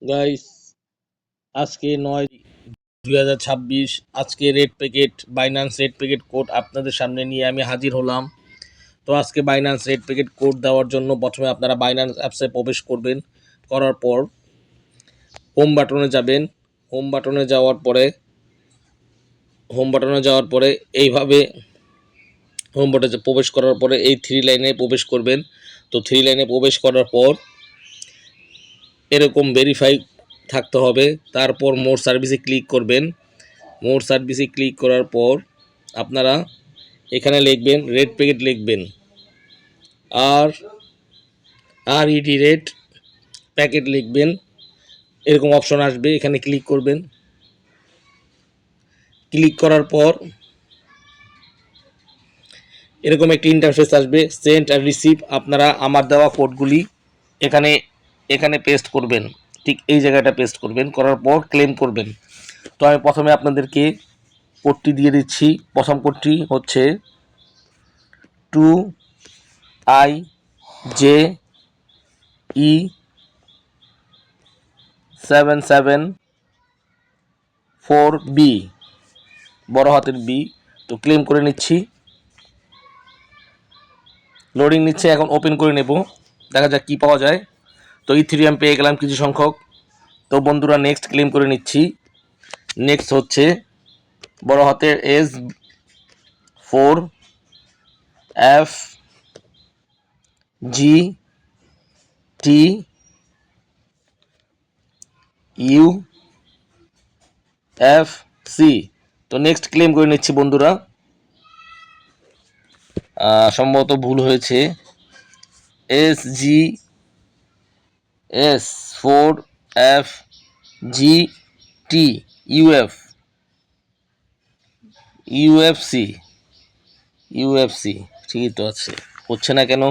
Guys, আজকে 9/2/2026 আজকে red packet Binance red packet code আপনাদের সামনে নিয়ে আমি হাজির হলাম। তো আজকে বাইন্যান্স রেড প্যাকেট কোড দেওয়ার জন্য প্রথমে আপনারা বাইন্যান্স অ্যাপসে প্রবেশ করবেন। করার পর হোম বাটনে যাবেন। হোম বাটনে যাওয়ার পরে এইভাবে হোম বাটনে প্রবেশ করার পরে এই থ্রি লাইনে প্রবেশ করবেন। তো থ্রি লাইনে প্রবেশ করার পর এরকম ভেরিফাই থাকতে হবে। তারপর মোর সার্ভিসে ক্লিক করবেন। মোর সার্ভিসে ক্লিক করার পর আপনারা এখানে লিখবেন রেড প্যাকেট লিখবেন, আর ইডি রেড প্যাকেট লিখবেন। এরকম অপশন আসবে, এখানে ক্লিক করবেন। ক্লিক করার পর এরকম একটি ইন্টারফেস আসবে, সেন্ড আর রিসিভ। আপনারা আমার দেওয়া কোডগুলি এখানে এখানে পেস্ট করবেন, ঠিক এই জায়গাটা পেস্ট করবেন। করার পর ক্লেম করবেন। তো আমি প্রথমে আপনাদেরকে কোডটি দিয়ে দিচ্ছি। প্রথম কোডটি হচ্ছে 2IJE774B, বড় হাতের বি। তো ক্লেম করে নিচ্ছি, লোডিং নিচ্ছে, এখন ওপেন করে নেব, দেখা যাক কী পাওয়া যায়। তো ইথেরিয়াম পেয়ে গেলাম কিছু সংখ্যক। তো বন্ধুরা নেক্সট ক্লেম করে নিচ্ছি। নেক্সট হচ্ছে বড় হাতের S4FGTUFC। তো নেক্সট ক্লেম করে নিচ্ছি বন্ধুরা। সম্ভবত ভুল হয়েছে, SGS4FGTUFC ঠিকই তো আছে, হচ্ছে না কেন?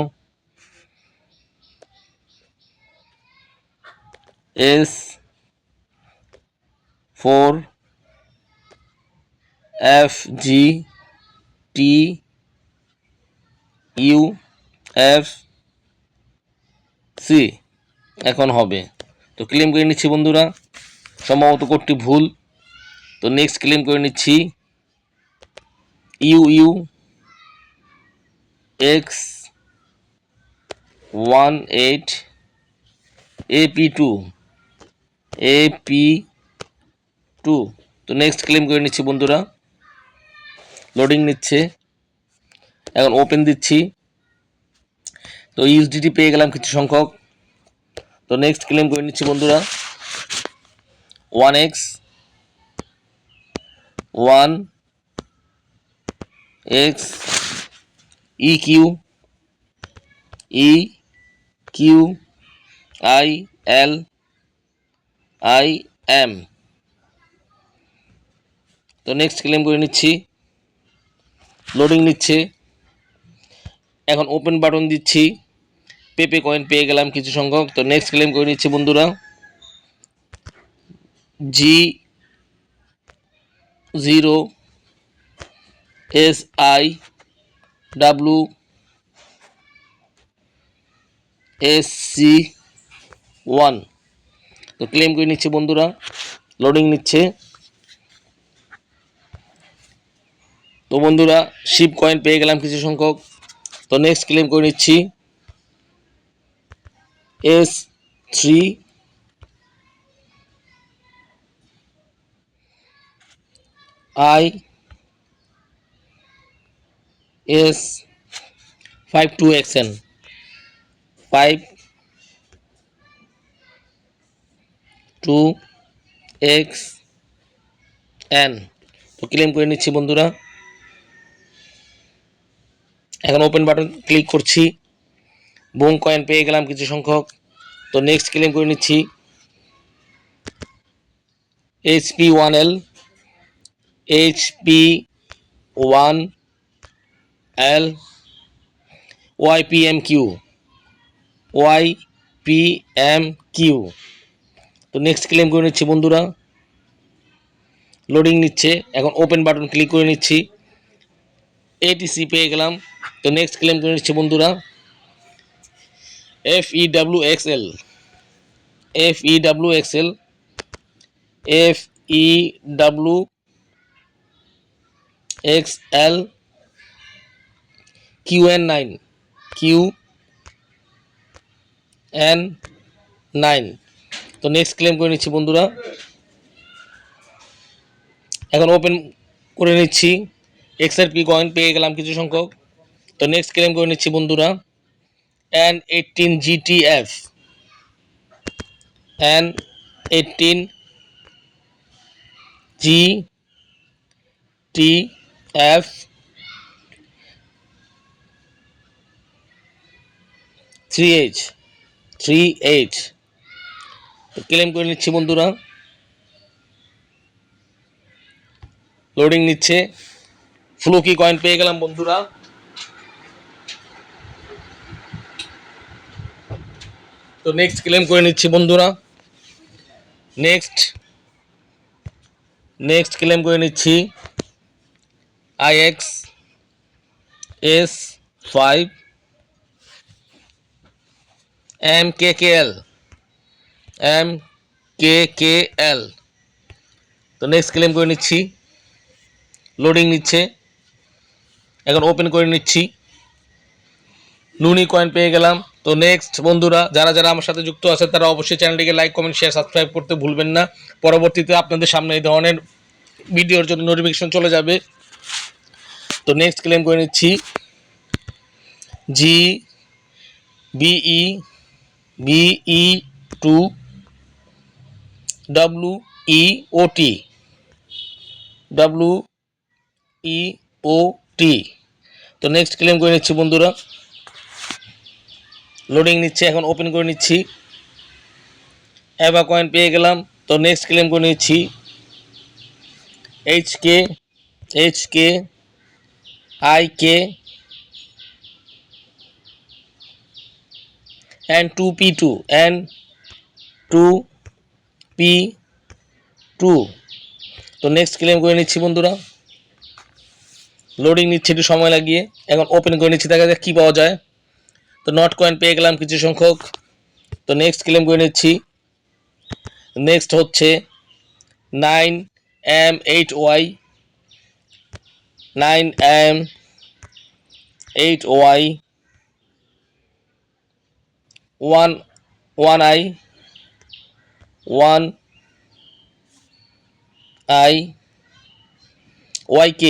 S4FGTUFC এখন হবে। তো ক্লেম করে নিচ্ছি বন্ধুরা, সম্ভবত কোডটি ভুল। তো নেক্সট ক্লেম করে নিচ্ছি UUX18AP2। তো নেক্সট ক্লেম করে নিচ্ছি বন্ধুরা, লোডিং নিচ্ছে, এখন ওপেন দিচ্ছি। তো ইউএসডিটি পেয়ে গেলাম কিছু সংখ্যক। তো নেক্সট ক্লেম করে নিচ্ছি বন্ধুরা, 1X1EQILIM। তো নেক্সট ক্লেম করে নিচ্ছি, লোডিং নিচ্ছে, এখন ওপেন বাটন দিচ্ছি। পেপে কয়েন পেয়ে গেলাম কিছু সংখ্যক। তো নেক্সট ক্লেম করে নিচ্ছি বন্ধুরা, G0SIWSC1। তো ক্লেম করে নিচ্ছি বন্ধুরা, লোডিং নিচ্ছে। তো বন্ধুরা শিপ কয়েন পেয়ে গেলাম কিছু সংখ্যক। তো নেক্সট ক্লেম করে নিচ্ছি S3IS52XN 52XN। তো ক্লেম করে নিচ্ছি বন্ধুরা, এখন ওপেন বাটন ক্লিক করছি। বুম কয়েন পেয়ে গেলাম কিছু সংখ্যক। তো নেক্সট ক্লেম করে নিচ্ছি HP1L YPMQ। তো নেক্সট ক্লেম করে নিচ্ছি বন্ধুরা, লোডিং নিচ্ছে, এখন ওপেন বাটন ক্লিক করে নিচ্ছি। ATC পেয়ে গেলাম। তো নেক্সট ক্লেম করে নিচ্ছি বন্ধুরা, FEWXL FEWXL, FEWXL, QN9, QN9। তো নেক্সট ক্লেম করে নিচ্ছি বন্ধুরা। এখন ওপেন করে নিচ্ছি, XRP কয়েন পেয়ে গেলাম কিছু সংখ্যক। তো নেক্সট ক্লেম করে নিচ্ছি বন্ধুরা, N18GTF, N18GTF 3H ক্লেম করে নিচ্ছি বন্ধুরা। লোডিং নিচ্ছে, ফ্লুকি কয়েন পেয়ে গেলাম বন্ধুরা। তো নেক্সট ক্লেম করে নিচ্ছি বন্ধুরা। নেক্সট ক্লেম করে নিচ্ছি IXS5 MKKL। তো নেক্সট ক্লেম করে নিচ্ছি, লোডিং নিচ্ছে, এখন ওপেন করে নিচ্ছি। লুনি কয়েন পেয়ে গেলাম। তো নেক্সট বন্ধুরা, যারা যারা আমার সাথে যুক্ত আছে তারা অবশ্যই চ্যানেলটিকে লাইক, কমেন্ট, শেয়ার, সাবস্ক্রাইব করতে ভুলবেন না। পরবর্তীতে আপনাদের সামনে এই ধরনের ভিডিওর জন্য নোটিফিকেশন চলে যাবে। তো নেক্সট ক্লেম করে নিচ্ছি GBE2 WEOT। তো নেক্সট ক্লেম করে নিচ্ছি বন্ধুরা। লোডিং নিচ্ছে, এখন ওপেন করে নিচ্ছি। অ্যাভা কয়েন পেয়ে গেলাম। তো নেক্সট ক্লেম করে নিচ্ছি HKIK N2P2। তো নেক্সট ক্লেম করে নিচ্ছি বন্ধুরা। লোডিং নিচ্ছে একটু সময় লাগিয়ে, এখন ওপেন করে নিচ্ছি, দেখা যাক কী পাওয়া যায়। তো নট কয়েন পেয়ে গেলাম কিছু সংখ্যক। তো নেক্সট ক্লেম করে নিচ্ছি। নেক্সট হচ্ছে 9M8Y 1YK।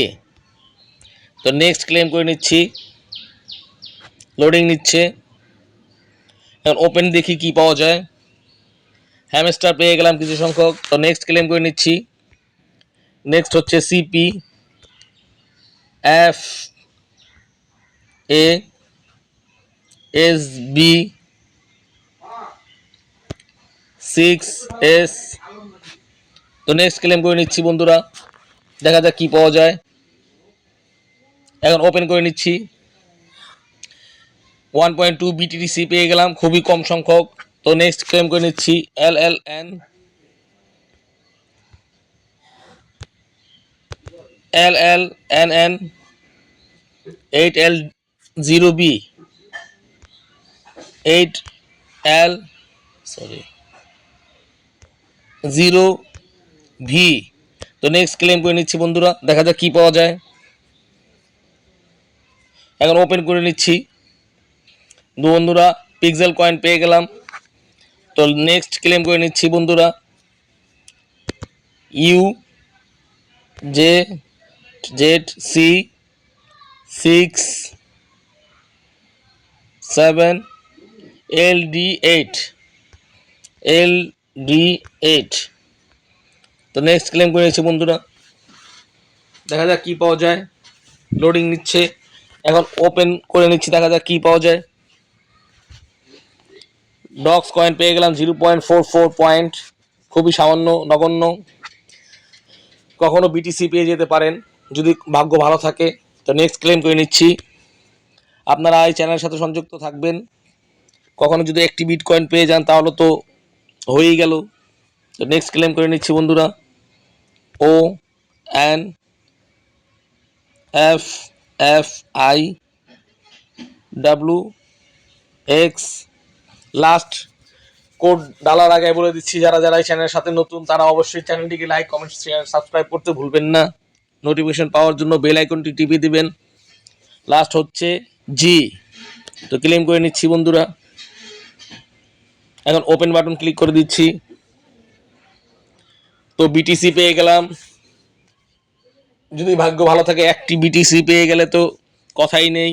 তো নেক্সট ক্লেম করে নিচ্ছি, লোডিং নিচ্ছে, এখন ওপেন দেখি কি পাওয়া যায়। হ্যামস্টার পেয়ে গেলাম কিছু সংখ্যক। তো নেক্সট ক্লেম করে নিচ্ছি। নেক্সট হচ্ছে CPFASB6S। তো নেক্সট ক্লেম করে নিচ্ছি বন্ধুরা, দেখা যাক কি পাওয়া যায়। এখন ওপেন করে নিচ্ছি। 1.2 BTTC পেয়ে গেলাম, খুবই কম সংখ্যক। তো নেক্সট ক্লেম করে নিচ্ছি LLNN 8L0B 0V। তো নেক্সট ক্লেম করে নিচ্ছি বন্ধুরা, দেখা যাক কি পাওয়া যায়। এখন ওপেন করে নিচ্ছি। বন্ধুরা পিক্সেল কয়েন পেয়ে গেলাম। তো নেক্সট ক্লেম করে নিচ্ছি বন্ধুরা, UJZ6 7LD8। তো নেক্সট ক্লেম করে নিচ্ছি বন্ধুরা, দেখা যাক কী পাওয়া যায়। লোডিং নিচ্ছে, এখন ওপেন করে নিচ্ছি, দেখা যাক কী পাওয়া যায়। ডক্স কয়েন পেয়ে গেলাম 0.44 পয়েন্ট, খুবই সামান্য, নগণ্য। কখনো বিটিসি পেয়ে যেতে পারেন যদি ভাগ্য ভালো থাকে। তো নেক্সট ক্লেম করে নিচ্ছি। আপনারা এই চ্যানেলের সাথে সংযুক্ত থাকবেন, কখনো যদি একটি বিটকয়েন পেয়ে যান তাহলে তো হয়েই গেল। তো নেক্সট ক্লেম করে নিচ্ছি বন্ধুরা, ONFFIWX লাস্ট কোড ডালার আগে বলে দিচ্ছি, যারা যারা এই চ্যানেলের সাথে নতুন তারা অবশ্যই চ্যানেলটিকে লাইক, কমেন্ট, শেয়ার, সাবস্ক্রাইব করতে ভুলবেন না। নোটিফিকেশন পাওয়ার জন্য বেল আইকনটি টিপে দিবেন। লাস্ট হচ্ছে জি। তো ক্লেম করে নিচ্ছি বন্ধুরা। এখন ওপেন বাটন ক্লিক করে দিচ্ছি। তো বিটিসি পেয়ে গেলাম। যদি ভাগ্য ভালো থাকে একটি বিটিসি পেয়ে গেলে তো কথাই নেই।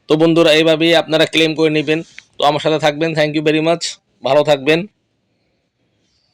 তো বন্ধুরা এইভাবেই আপনারা ক্লেম করে নেবেন। তো আমার সাথে থাকবেন। Thank you very much. ভালো থাকবেন।